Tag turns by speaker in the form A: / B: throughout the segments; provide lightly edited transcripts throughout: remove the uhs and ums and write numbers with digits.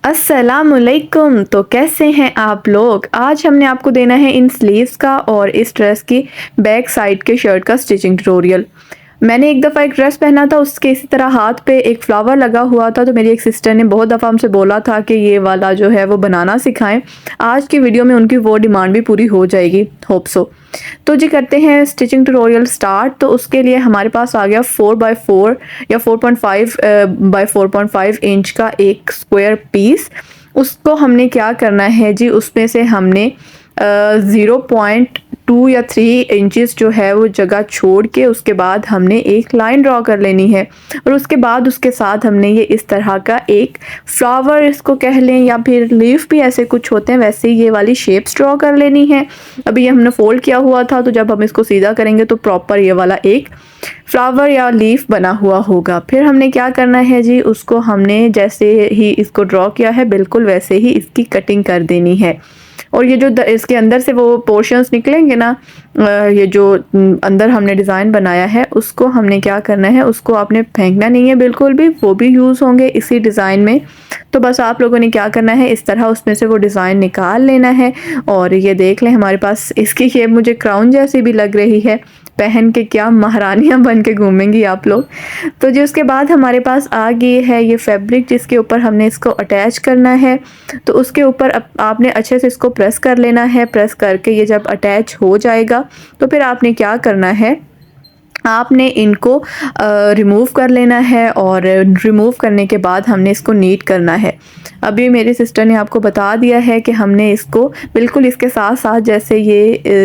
A: अस्सलामुअलैकुम। तो कैसे हैं आप लोग। आज हमने आपको देना है इन स्लीव्स का और इस ड्रेस की बैक साइड के शर्ट का स्टिचिंग ट्यूटोरियल। मैंने एक दफ़ा एक ड्रेस पहना था, उसके इसी तरह हाथ पे एक फ्लावर लगा हुआ था, तो मेरी एक सिस्टर ने बहुत दफ़ा हमसे बोला था कि ये वाला जो है वो बनाना सिखाएं। आज की वीडियो में उनकी वो डिमांड भी पूरी हो जाएगी, होप सो। तो जी करते हैं स्टिचिंग ट्यूटोरियल स्टार्ट। तो उसके लिए हमारे पास आ गया 4x4 या 4.5 बाय 4.5 इंच का एक स्क्वायर पीस। उसको हमने क्या करना है जी, उसमें से हमने 0.2 या 3 इंचेस जो है वो जगह छोड़ के उसके बाद हमने एक लाइन ड्रॉ कर लेनी है। और उसके बाद उसके साथ हमने ये इस तरह का एक फ्लावर इसको कह लें या फिर लीफ भी ऐसे कुछ होते हैं, वैसे ये वाली शेप्स ड्रॉ कर लेनी है। अभी ये हमने फोल्ड किया हुआ था, तो जब हम इसको सीधा करेंगे तो प्रॉपर ये वाला एक फ्लावर या लीफ बना हुआ होगा। फिर हमने क्या करना है जी, उसको हमने जैसे ही इसको ड्रॉ किया है बिल्कुल वैसे ही इसकी कटिंग कर देनी है। और ये जो इसके अंदर से वो पोर्शंस निकलेंगे ना, ये जो अंदर हमने डिज़ाइन बनाया है उसको हमने क्या करना है, उसको आपने फेंकना नहीं है बिल्कुल भी, वो भी यूज़ होंगे इसी डिज़ाइन में। तो बस आप लोगों ने क्या करना है, इस तरह उसमें से वो डिज़ाइन निकाल लेना है। और ये देख लें हमारे पास इसकी शेप मुझे क्राउन जैसी भी लग रही है, पहन के क्या महारानियां बन के घूमेंगी आप लोग। तो जी उसके बाद हमारे पास आ गई है ये फैब्रिक जिसके ऊपर हमने इसको अटैच करना है। तो उसके ऊपर आपने अच्छे से इसको प्रेस कर लेना है। प्रेस करके ये जब अटैच हो जाएगा तो फिर आपने क्या करना है, आपने इनको रिमूव कर लेना है। और रिमूव करने के बाद हमने इसको नीट करना है। अभी मेरी सिस्टर ने आपको बता दिया है कि हमने इसको बिल्कुल इसके साथ साथ जैसे ये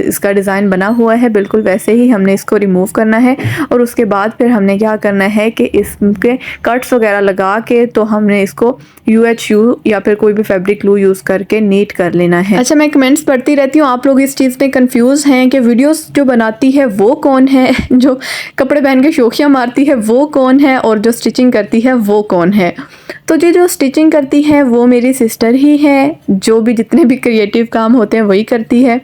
A: इसका डिज़ाइन बना हुआ है बिल्कुल वैसे ही हमने इसको रिमूव करना है। और उसके बाद फिर हमने क्या करना है कि इसके कट्स वगैरह लगा के तो हमने इसको UHU या फिर कोई भी फैब्रिक ग्लू यूज़ करके नीट कर लेना है। अच्छा, मैं कमेंट्स पढ़ती रहती हूँ, आप लोग इस चीज़ में कंफ्यूज हैं कि वीडियोस जो बनाती है वो कौन है, जो कपड़े पहन के शोखियाँ मारती है वो कौन है, और जो स्टिचिंग करती है वो कौन है। तो जी जो स्टिचिंग करती है वो मेरी सिस्टर ही है, जो भी जितने भी क्रिएटिव काम होते हैं वही करती है।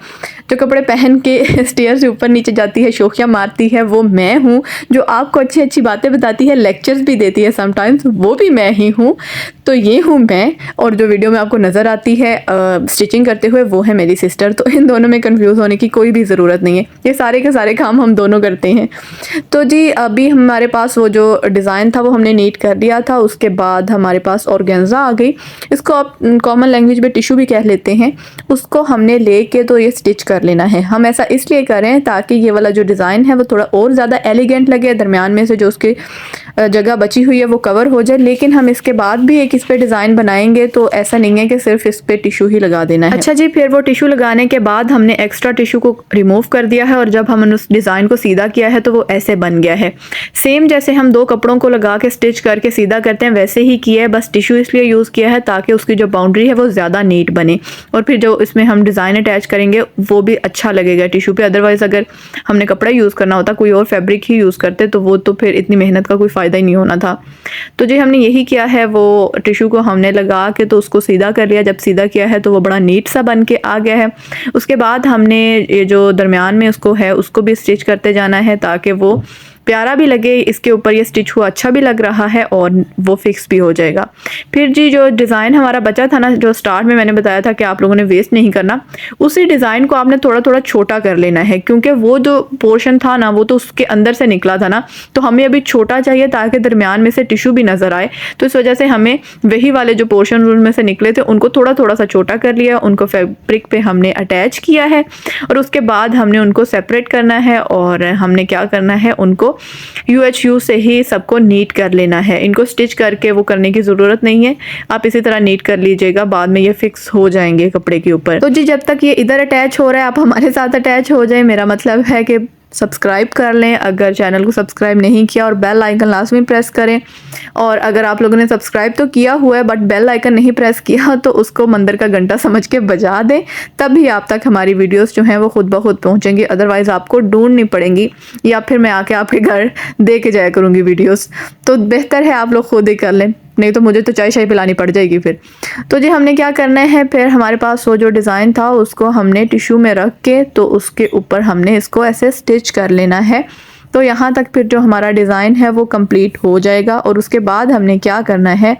A: जो कपड़े पहन के स्टेयर से ऊपर नीचे जाती है, शोखियाँ मारती है, वो मैं हूँ। जो आपको अच्छी अच्छी बातें बताती है, लेक्चर्स भी देती है समटाइम्स, वो भी मैं ही हूँ। तो ये हूँ मैं, और जो वीडियो में आपको नज़र आती है स्टिचिंग करते हुए वो है मेरी सिस्टर। तो इन दोनों में कंफ्यूज होने की कोई भी ज़रूरत नहीं है, ये सारे के सारे काम हम दोनों करते हैं। तो जी अभी हमारे पास वो जो डिज़ाइन था वो हमने नीट कर लिया था। उसके बाद हमारे पास ऑर्गेन्जा आ गई, इसको आप कॉमन लैंग्वेज में टिशू भी कह लेते हैं। उसको हमने लेके तो ये स्टिच कर लेना है। हम ऐसा इसलिए करें ताकि ये वाला जो डिज़ाइन है वो थोड़ा और ज़्यादा एलिगेंट लगे, दरमियान में से जो उसकी जगह बची हुई है वो कवर हो जाए। लेकिन हम इसके बाद भी एक इस पे डिज़ाइन बनाएंगे, तो ऐसा नहीं है कि सिर्फ इस पे टिशू ही लगा देना है। अच्छा जी, फिर वो टिशू लगाने के बाद हमने एक्स्ट्रा टिशू को रिमूव कर दिया है, और जब हमने उस डिज़ाइन को सीधा किया है तो वो ऐसे बन गया है। सेम जैसे हम दो कपड़ों को लगा के स्टिच करके सीधा करते हैं वैसे ही किया है, बस टिशू इसलिए यूज़ किया है ताकि उसकी जो बाउंड्री है वो ज़्यादा नीट बने, और फिर जो इसमें हम डिज़ाइन अटैच करेंगे वो भी अच्छा लगेगा टिशू पे। अदरवाइज़ अगर हमने कपड़ा यूज़ करना होता, कोई और फैब्रिक ही यूज़ करते, तो वो तो फिर इतनी मेहनत का कोई फ़ायदा ही नहीं होना था। तो जी हमने यही किया है, वो टिशू को हमने लगा के तो उसको सीधा कर लिया। जब सीधा किया है तो वो बड़ा नीट सा बन के आ गया है। उसके बाद हमने ये जो दरमियान में उसको है उसको भी स्टिच करते जाना है ताकि वो प्यारा भी लगे, इसके ऊपर ये स्टिच हुआ अच्छा भी लग रहा है और वो फिक्स भी हो जाएगा। फिर जी जो डिज़ाइन हमारा बचा था ना, जो स्टार्ट में मैंने बताया था कि आप लोगों ने वेस्ट नहीं करना, उसी डिज़ाइन को आपने थोड़ा थोड़ा छोटा कर लेना है, क्योंकि वो जो पोर्शन था ना वो तो उसके अंदर से निकला था ना, तो हमें अभी छोटा चाहिए ताकि दरमियान में से टिशू भी नज़र आए। तो इस वजह से हमें वही वाले जो पोर्शन उनमें से निकले थे उनको थोड़ा थोड़ा सा छोटा कर लिया, उनको फैब्रिक पे हमने अटैच किया है। और उसके बाद हमने उनको सेपरेट करना है, और हमने क्या करना है, उनको UHU से ही सबको नीट कर लेना है। इनको स्टिच करके वो करने की ज़रूरत नहीं है, आप इसी तरह नीट कर लीजिएगा, बाद में ये फिक्स हो जाएंगे कपड़े के ऊपर। तो जी जब तक ये इधर अटैच हो रहा है आप हमारे साथ अटैच हो जाए। मेरा मतलब है कि सब्सक्राइब कर लें अगर चैनल को सब्सक्राइब नहीं किया, और बेल आइकन लाजमी प्रेस करें। और अगर आप लोगों ने सब्सक्राइब तो किया हुआ है बट बेल आइकन नहीं प्रेस किया, तो उसको मंदिर का घंटा समझ के बजा दें, तभी आप तक हमारी वीडियोस जो हैं वो खुद ब खुद पहुंचेंगी। अदरवाइज़ आपको ढूंढनी पड़ेंगी, या फिर मैं आके आपके घर दे के जाया करूँगी वीडियोज़। तो बेहतर है आप लोग खुद ही कर लें, नहीं तो मुझे तो चाय शाय पिलानी पड़ जाएगी फिर। तो जी हमने क्या करना है, फिर हमारे पास वो जो डिज़ाइन था उसको हमने टिश्यू में रख के तो उसके ऊपर हमने इसको ऐसे स्टिच कर लेना है तो यहाँ तक फिर जो हमारा डिज़ाइन है वो कंप्लीट हो जाएगा। और उसके बाद हमने क्या करना है,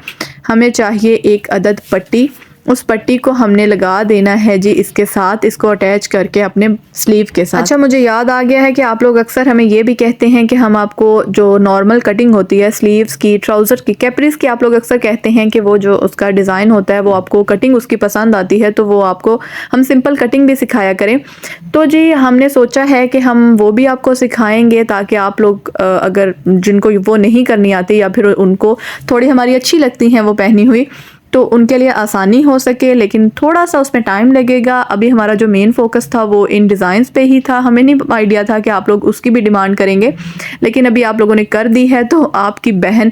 A: हमें चाहिए एक अदद पट्टी, उस पट्टी को हमने लगा देना है जी इसके साथ, इसको अटैच करके अपने स्लीव के साथ। अच्छा, मुझे याद आ गया है कि आप लोग अक्सर हमें ये भी कहते हैं कि हम आपको जो नॉर्मल कटिंग होती है स्लीव्स की, ट्राउज़र की, कैप्रीज की, आप लोग अक्सर कहते हैं कि वो जो उसका डिज़ाइन होता है वो आपको कटिंग उसकी पसंद आती है, तो वो आपको हम सिंपल कटिंग भी सिखाया करें। तो जी हमने सोचा है कि हम वो भी आपको सिखाएंगे ताकि आप लोग अगर जिनको वो नहीं करनी आती या फिर उनको थोड़ी हमारी अच्छी लगती हैं वो पहनी हुई, तो उनके लिए आसानी हो सके, लेकिन थोड़ा सा उसमें टाइम लगेगा। अभी हमारा जो मेन फोकस था वो इन डिज़ाइंस पे ही था, हमें नहीं आइडिया था कि आप लोग उसकी भी डिमांड करेंगे, लेकिन अभी आप लोगों ने कर दी है तो आपकी बहन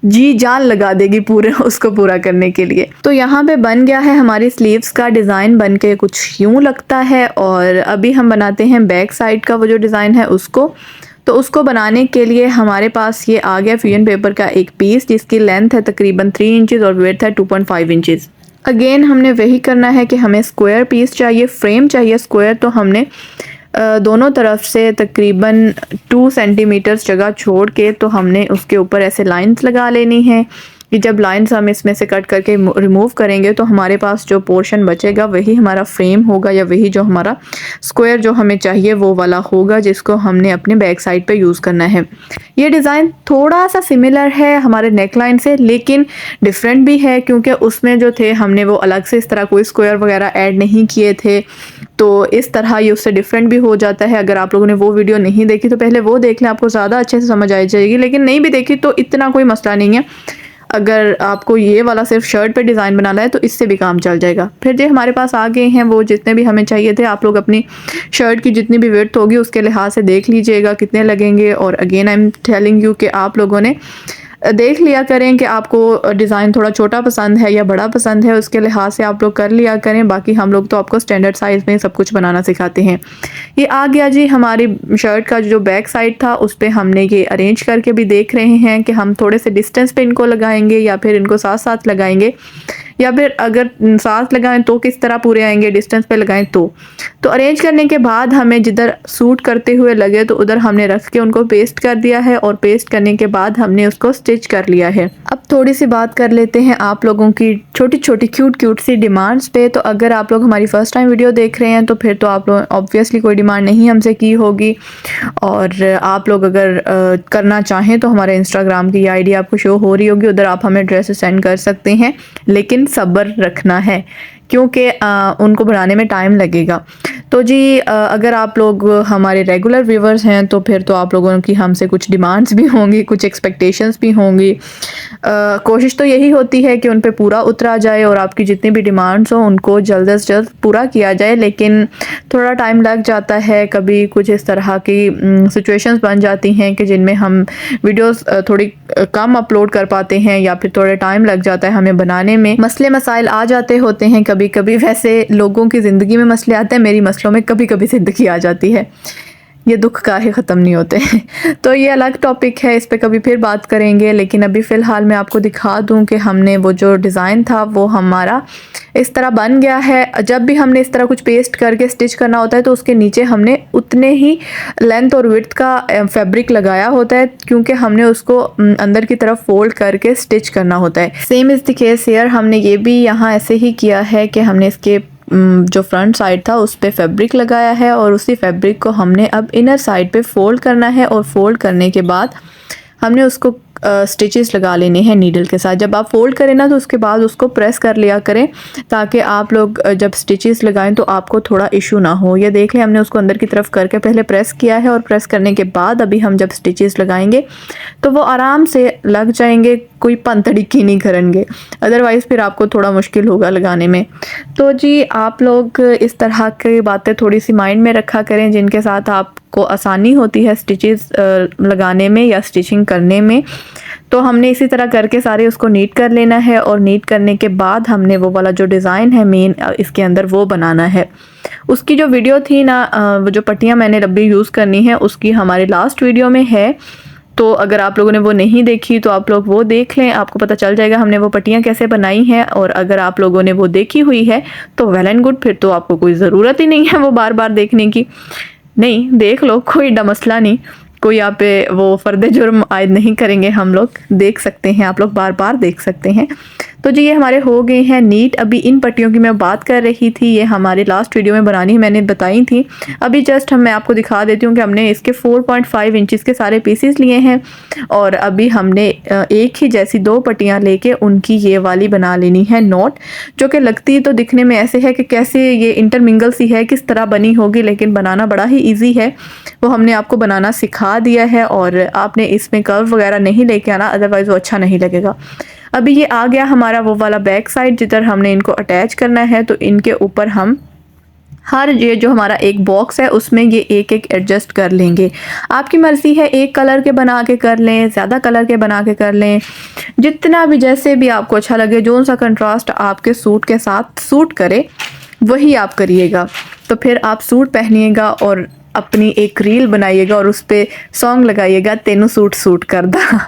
A: जी जान लगा देगी पूरे उसको पूरा करने के लिए। तो यहाँ पे बन गया है हमारी स्लीव्स का डिज़ाइन, बन के कुछ यूँ लगता है। और अभी हम बनाते हैं बैक साइड का वो जो डिज़ाइन है उसको। तो उसको बनाने के लिए हमारे पास ये आ गया फ्यूजन पेपर का एक पीस, जिसकी लेंथ है तकरीबन 3 इंचज़ और विड्थ है 2.5 इंचज़। अगेन हमने वही करना है कि हमें स्क्वायर पीस चाहिए, फ्रेम चाहिए स्क्वायर। तो हमने दोनों तरफ से तकरीबन 2 सेंटीमीटर्स जगह छोड़ के तो हमने उसके ऊपर ऐसे लाइंस लगा लेनी है कि जब लाइंस हम इसमें से कट करके रिमूव करेंगे तो हमारे पास जो पोर्शन बचेगा वही हमारा फ्रेम होगा, या वही जो हमारा स्क्वायर जो हमें चाहिए वो वाला होगा, जिसको हमने अपने बैक साइड पे यूज़ करना है। ये डिज़ाइन थोड़ा सा सिमिलर है हमारे नेक लाइन से, लेकिन डिफरेंट भी है क्योंकि उसमें जो थे हमने वो अलग से इस तरह कोई स्क्वायर वगैरह ऐड नहीं किए थे। तो इस तरह ये उससे डिफरेंट भी हो जाता है। अगर आप लोगों ने वो वीडियो नहीं देखी तो पहले वो देख लें, आपको ज़्यादा अच्छे से समझ आ जाएगी, लेकिन नहीं भी देखी तो इतना कोई मसला नहीं है। अगर आपको ये वाला सिर्फ शर्ट पे डिज़ाइन बनाना है तो इससे भी काम चल जाएगा। फिर जो हमारे पास आ गए हैं वो जितने भी हमें चाहिए थे, आप लोग अपनी शर्ट की जितनी भी विड्थ होगी उसके लिहाज से देख लीजिएगा कितने लगेंगे। और again I am telling you कि आप लोगों ने देख लिया करें कि आपको डिज़ाइन थोड़ा छोटा पसंद है या बड़ा पसंद है, उसके लिहाज से आप लोग कर लिया करें। बाकी हम लोग तो आपको स्टैंडर्ड साइज़ में सब कुछ बनाना सिखाते हैं। ये आ गया जी हमारी शर्ट का जो बैक साइड था, उस पर हमने ये अरेंज करके भी देख रहे हैं कि हम थोड़े से डिस्टेंस पे इनको लगाएंगे या फिर इनको साथ साथ लगाएंगे, या फिर अगर साथ लगाएं तो किस तरह पूरे आएंगे, डिस्टेंस पे लगाएं तो अरेंज करने के बाद हमें जिधर सूट करते हुए लगे तो उधर हमने रख के उनको पेस्ट कर दिया है, और पेस्ट करने के बाद हमने उसको स्टिच कर लिया है। अब थोड़ी सी बात कर लेते हैं आप लोगों की छोटी छोटी क्यूट सी डिमांड्स पे। तो अगर आप लोग हमारी फर्स्ट टाइम वीडियो देख रहे हैं तो फिर तो आप लोग ऑब्वियसली कोई डिमांड नहीं हमसे की होगी, और आप लोग अगर करना चाहें तो हमारे इंस्टाग्राम की आईडी आपको शो हो रही होगी, उधर आप हमें ड्रेस सेंड कर सकते हैं, लेकिन सब्र रखना है क्योंकि उनको बनाने में टाइम लगेगा। तो जी अगर आप लोग हमारे रेगुलर व्यूवर्स हैं तो फिर तो आप लोगों की हमसे कुछ डिमांड्स भी होंगी, कुछ एक्सपेक्टेशंस भी होंगी। कोशिश तो यही होती है कि उन पे पूरा उतरा जाए और आपकी जितनी भी डिमांड्स हो उनको जल्द से जल्द पूरा किया जाए, लेकिन थोड़ा टाइम लग जाता है। कभी कुछ इस तरह की सिचुएशंस बन जाती हैं कि जिनमें हम वीडियोस थोड़ी कम अपलोड कर पाते हैं, या फिर थोड़ा टाइम लग जाता है हमें बनाने में, मसले मसाइल आ जाते होते हैं कभी कभी। वैसे लोगों की ज़िंदगी में मसले आते हैं, मेरी मसलों में कभी कभी ज़िंदगी आ जाती है, ये दुख काहे ख़त्म नहीं होते तो ये अलग टॉपिक है, इस पे कभी फिर बात करेंगे। लेकिन अभी फ़िलहाल मैं आपको दिखा दूं कि हमने वो जो डिज़ाइन था वो हमारा इस तरह बन गया है। जब भी हमने इस तरह कुछ पेस्ट करके स्टिच करना होता है तो उसके नीचे हमने उतने ही लेंथ और विड्थ का फैब्रिक लगाया होता है, क्योंकि हमने उसको अंदर की तरफ फोल्ड करके स्टिच करना होता है। Same is the case here, हमने ये भी यहाँ ऐसे ही किया है कि हमने इसके जो फ्रंट साइड था उस पे फैब्रिक लगाया है, और उसी फैब्रिक को हमने अब इनर साइड पे फोल्ड करना है, और फोल्ड करने के बाद हमने उसको स्टिचेस लगा लेने हैं नीडल के साथ। जब आप फोल्ड करें ना तो उसके बाद उसको प्रेस कर लिया करें, ताकि आप लोग जब स्टिचेस लगाएं तो आपको थोड़ा इशू ना हो। ये देख लें, हमने उसको अंदर की तरफ करके पहले प्रेस किया है, और प्रेस करने के बाद अभी हम जब स्टिचेस लगाएंगे तो वो आराम से लग जाएंगे, कोई पंतड़िकी नहीं करेंगे, अदरवाइज़ फिर आपको थोड़ा मुश्किल होगा लगाने में। तो जी आप लोग इस तरह की बातें थोड़ी सी माइंड में रखा करें, जिनके साथ आपको आसानी होती है स्टिचेस लगाने में या स्टिचिंग करने में। तो हमने इसी तरह करके सारे उसको नीट कर लेना है, और नीट करने के बाद हमने वो वाला जो डिज़ाइन है मेन इसके अंदर वो बनाना है। उसकी जो वीडियो थी ना, वो जो पट्टियाँ मैंने रब्बी यूज़ करनी है उसकी हमारे लास्ट वीडियो में है, तो अगर आप लोगों ने वो नहीं देखी तो आप लोग वो देख लें, आपको पता चल जाएगा हमने वो पट्टियाँ कैसे बनाई हैं। और अगर आप लोगों ने वो देखी हुई है तो वेल एंड गुड, फिर तो आपको कोई ज़रूरत ही नहीं है वो बार बार देखने की। नहीं, देख लो, कोई मसला नहीं, कोई यहाँ पे वो फर्द जुर्म आयद नहीं करेंगे हम लोग, देख सकते हैं आप लोग, बार बार देख सकते हैं। तो जी ये हमारे हो गए हैं नीट। अभी इन पट्टियों की मैं बात कर रही थी, ये हमारे लास्ट वीडियो में बनानी मैंने बताई थी। अभी जस्ट मैं आपको दिखा देती हूँ कि हमने इसके 4.5 इंचेस के सारे पीसेस लिए हैं और अभी हमने एक ही जैसी 2 पट्टियाँ लेके उनकी ये वाली बना लेनी है नॉट, जो कि लगती तो दिखने में ऐसे है कि कैसे ये इंटरमिंगल सी है, किस तरह बनी होगी, लेकिन बनाना बड़ा ही ईजी है। वो हमने आपको बनाना सिखा दिया है और आपने इसमें कर्व वगैरह नहीं लेके आना, अदरवाइज़ वो अच्छा नहीं लगेगा। अभी ये आ गया हमारा वो वाला बैक साइड जिधर हमने इनको अटैच करना है। तो इनके ऊपर हम हर ये जो हमारा एक बॉक्स है उसमें ये एक एक एडजस्ट कर लेंगे। आपकी मर्ज़ी है, एक कलर के बना के कर लें, ज़्यादा कलर के बना के कर लें, जितना भी जैसे भी आपको अच्छा लगे, जो सा कंट्रास्ट आपके सूट के साथ सूट करे वही आप करिएगा। तो फिर आप सूट पहनिएगा और अपनी एक रील बनाइएगा और उस पर सॉन्ग लगाइएगा, तेनू सूट सूट करदा।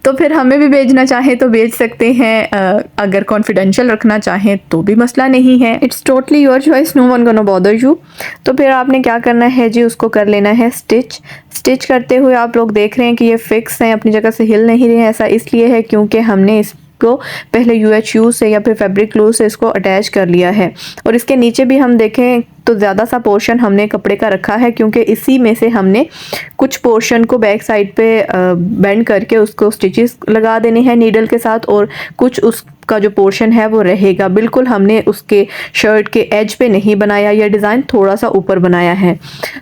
A: तो फिर हमें भी भेजना चाहें तो भेज सकते हैं, अगर कॉन्फिडेंशियल रखना चाहें तो भी मसला नहीं है। It's totally your choice, no one gonna bother you. तो फिर आपने क्या करना है जी, उसको कर लेना है स्टिच। स्टिच करते हुए आप लोग देख रहे हैं कि ये फिक्स हैं, अपनी जगह से हिल नहीं रहे हैं। ऐसा इसलिए है क्योंकि हमने को पहले UHU से या फिर फैब्रिक ग्लू से इसको अटैच कर लिया है। और इसके नीचे भी हम देखें तो ज़्यादा सा पोर्शन हमने कपड़े का रखा है, क्योंकि इसी में से हमने कुछ पोर्शन को बैक साइड पे बेंड करके उसको स्टिचेस लगा देने हैं नीडल के साथ, और कुछ उसका जो पोर्शन है वो रहेगा। बिल्कुल हमने उसके शर्ट के एज पे नहीं बनाया, यह डिज़ाइन थोड़ा सा ऊपर बनाया है।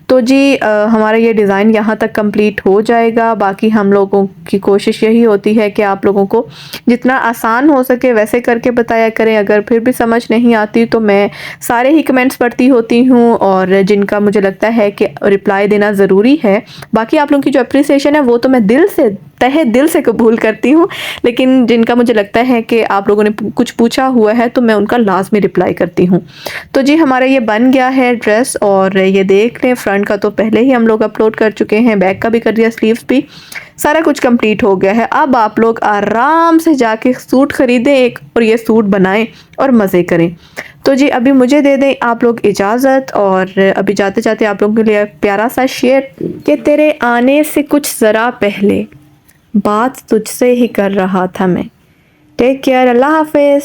A: तो जी हमारा ये डिज़ाइन यहाँ तक कंप्लीट हो जाएगा। बाकी हम लोगों की कोशिश यही होती है कि आप लोगों को जितना आसान हो सके वैसे करके बताया करें। अगर फिर भी समझ नहीं आती तो मैं सारे ही कमेंट्स पढ़ती होती हूँ और जिनका मुझे लगता है कि रिप्लाई देना ज़रूरी है। बाकी आप लोगों की जो अप्रिसिएशन है वो तो मैं दिल से, तहे दिल से कबूल करती हूँ, लेकिन जिनका मुझे लगता है कि आप लोगों ने कुछ पूछा हुआ है तो मैं उनका लाजमी रिप्लाई करती हूँ। तो जी हमारा ये बन गया है ड्रेस, और ये देख लें फ्रंट का तो पहले ही हम लोग अपलोड कर चुके हैं, बैक का भी कर दिया, स्लीव्स भी, सारा कुछ कंप्लीट हो गया है। अब आप लोग आराम से जाके सूट खरीदें एक, और ये सूट बनाएं और मज़े करें। तो जी अभी मुझे दे दें आप लोग इजाज़त, और अभी जाते जाते आप लोगों के लिए प्यारा सा शेर कि तेरे आने से कुछ ज़रा पहले बात तुझसे ही कर रहा था मैं। टेक केयर, अल्लाह हाफिज़।